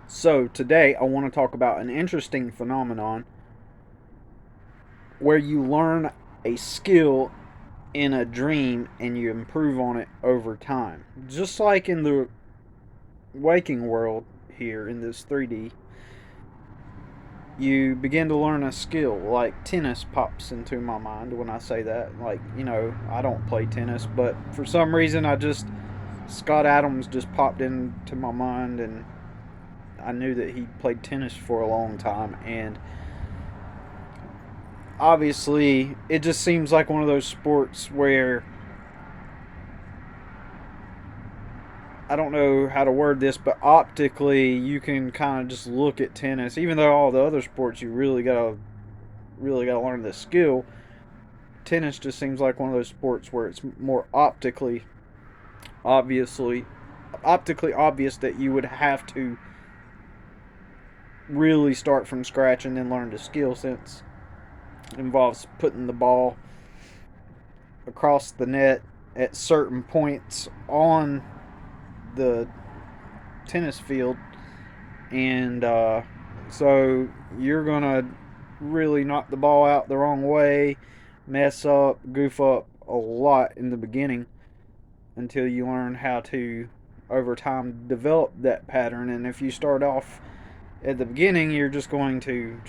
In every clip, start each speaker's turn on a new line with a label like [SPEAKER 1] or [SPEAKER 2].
[SPEAKER 1] So, today I want to talk about an interesting phenomenon where you learn a skill in a dream and you improve on it over time. Just like in the waking world here in this 3D, you begin to learn a skill. Like tennis pops into my mind when I say that. Like, I don't play tennis, but for some reason Scott Adams just popped into my mind, and I knew that he played tennis for a long time. And obviously it just seems like one of those sports where I don't know how to word this, but optically you can kind of just look at tennis, even though all the other sports you really gotta learn the skill. Tennis just seems like one of those sports where it's more obviously optically obvious that you would have to really start from scratch and then learn the skill, since it involves putting the ball across the net at certain points on the tennis field, and so you're gonna really knock the ball out the wrong way, mess up, goof up a lot in the beginning until you learn how to, over time, develop that pattern. And if you start off at the beginning, you're just going to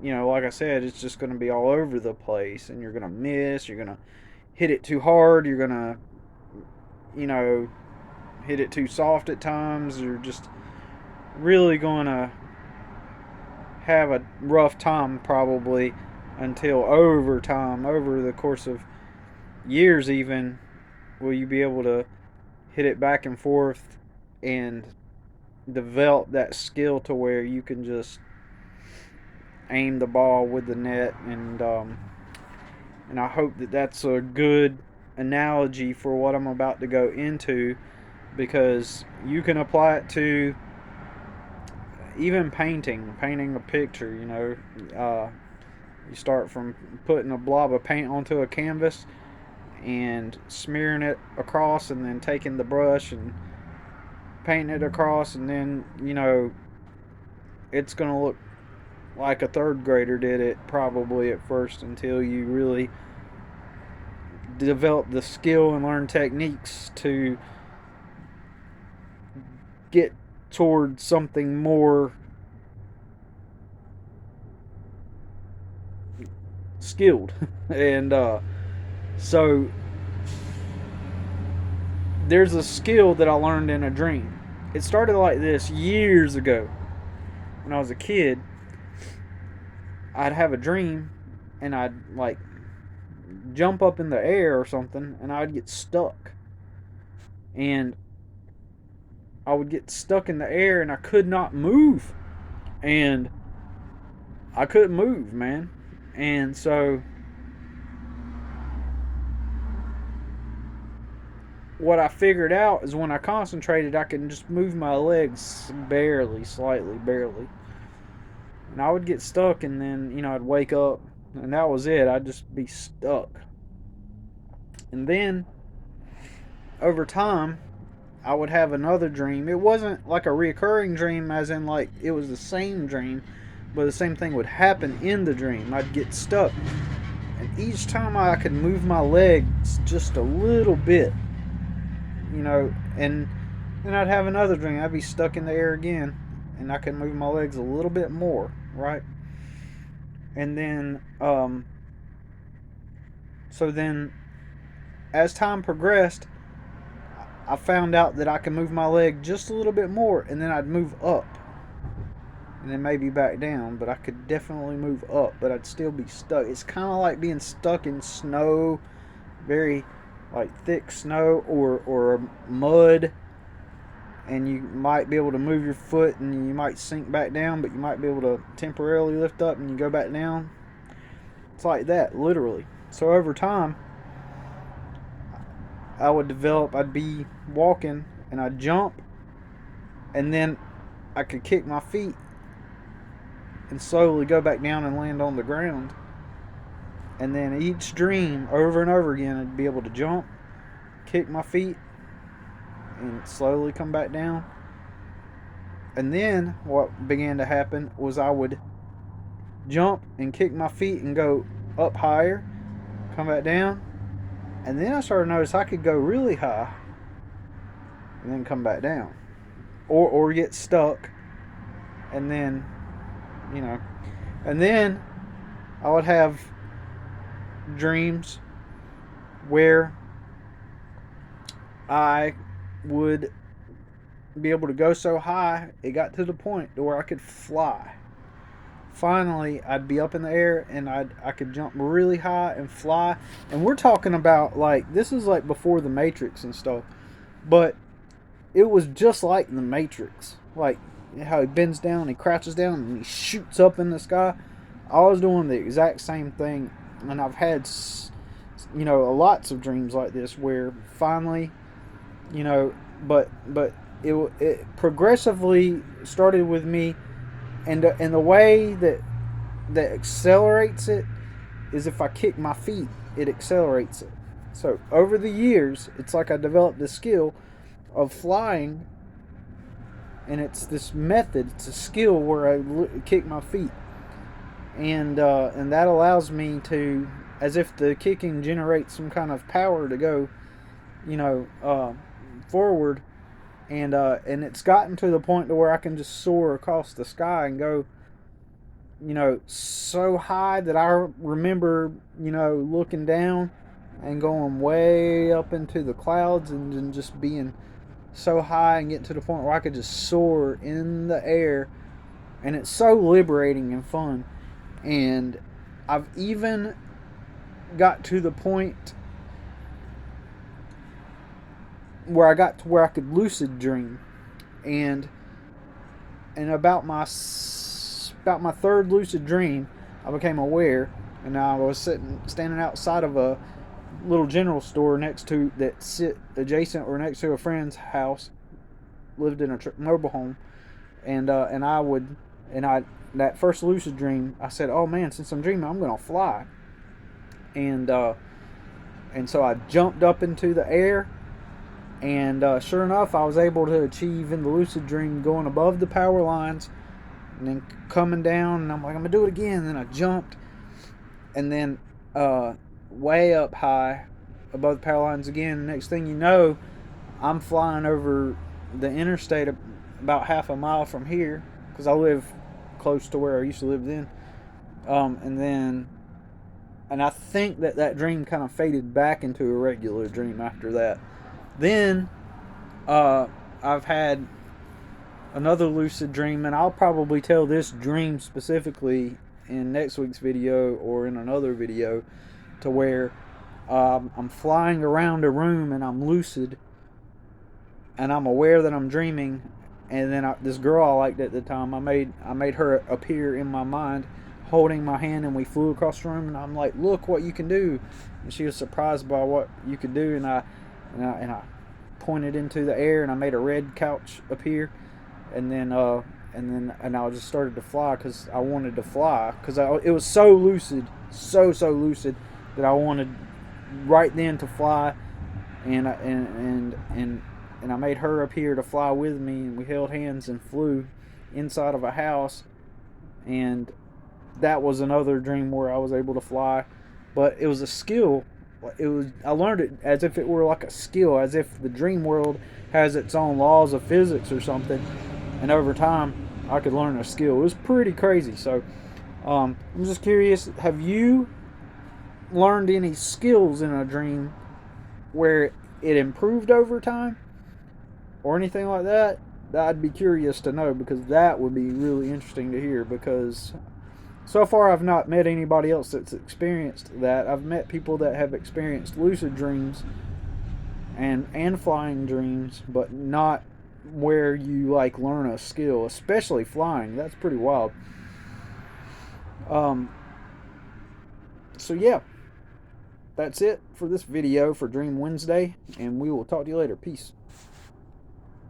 [SPEAKER 1] like I said, it's just going to be all over the place, and you're going to miss, you're going to hit it too hard, you're going to, you know, hit it too soft at times. You're just really going to have a rough time probably until over time, over the course of years even, will you be able to hit it back and forth and develop that skill to where you can just aim the ball with the net. And I hope that that's a good analogy for what I'm about to go into, because you can apply it to even painting a picture. You start from putting a blob of paint onto a canvas and smearing it across, and then taking the brush and painting it across, and then it's going to look like a third grader did it probably at first, until you really develop the skill and learn techniques to get towards something more skilled. And so there's a skill that I learned in a dream. It started like this years ago. When I was a kid, I'd have a dream and I'd like jump up in the air or something, and I'd get stuck. And I would get stuck in the air and I could not move. And I couldn't move, man. And so what I figured out is when I concentrated, I could just move my legs barely, slightly, barely. And I would get stuck, and then, I'd wake up, and that was it. I'd just be stuck. And then, over time, I would have another dream. It wasn't like a reoccurring dream, as in, like, it was the same dream, but the same thing would happen in the dream. I'd get stuck. And each time I could move my legs just a little bit, and then I'd have another dream. I'd be stuck in the air again, and I could move my legs a little bit more, right? And then, so then, as time progressed, I found out that I could move my leg just a little bit more, and then I'd move up, and then maybe back down, but I could definitely move up, but I'd still be stuck. It's kind of like being stuck in snow, very like thick snow, or mud, and you might be able to move your foot and you might sink back down, but you might be able to temporarily lift up and you go back down. It's like that, literally. So over time, I'd be walking and I'd jump, and then I could kick my feet and slowly go back down and land on the ground. And then each dream, over and over again, I'd be able to jump, kick my feet, and slowly come back down. And then what began to happen was I would jump and kick my feet and go up higher, come back down, and then I started to notice I could go really high and then come back down, or get stuck, and then, you know, and then I would have dreams where I would be able to go so high it got to the point to where I could fly. Finally, I'd be up in the air and I could jump really high and fly. And we're talking about, like, this is like before the Matrix and stuff, but it was just like the Matrix, like how he bends down, he crouches down, and he shoots up in the sky. I was doing the exact same thing, and I've had, lots of dreams like this where finally, but it progressively started with me, and the way that accelerates it is if I kick my feet, it accelerates it. So over the years, it's like I developed this skill of flying, and it's this method, it's a skill where I kick my feet, and that allows me to, as if the kicking generates some kind of power to go, forward, and it's gotten to the point to where I can just soar across the sky and go, so high that I remember, looking down and going way up into the clouds and just being so high and getting to the point where I could just soar in the air, and it's so liberating and fun. And I've even got to the point where I got to where I could lucid dream, and about my third lucid dream, I became aware, and I was standing outside of a little general store next to a friend's house, lived in a mobile home, and that first lucid dream, I said, oh man, since I'm dreaming, I'm gonna fly, and so I jumped up into the air, and sure enough, I was able to achieve in the lucid dream going above the power lines and then coming down, and I'm like, I'm gonna do it again. And then I jumped, and then way up high above the power lines again. Next thing you know, I'm flying over the interstate about half a mile from here, because I live close to where I used to live then. And I think that dream kind of faded back into a regular dream after that. Then I've had another lucid dream, and I'll probably tell this dream specifically in next week's video or in another video, to where I'm flying around a room and I'm lucid and I'm aware that I'm dreaming, and then this girl I liked at the time, I made her appear in my mind holding my hand, and we flew across the room, and I'm like, look what you can do, and she was surprised by what you could do, and I pointed into the air, and I made a red couch appear, and then I just started to fly, because I wanted to fly, because it was so lucid, so lucid, that I wanted right then to fly, and I made her appear to fly with me, and we held hands and flew inside of a house, and that was another dream where I was able to fly. But it was a skill. I learned it as if it were like a skill, as if the dream world has its own laws of physics or something, and over time I could learn a skill. It was pretty crazy. So I'm just curious, have you learned any skills in a dream where it improved over time or anything like that? I'd be curious to know, because that would be really interesting to hear, because so far I've not met anybody else that's experienced that. I've met people that have experienced lucid dreams and flying dreams, but not where you like learn a skill, especially flying. That's pretty wild. So yeah, that's it for this video for Dream Wednesday, and we will talk to you later. Peace.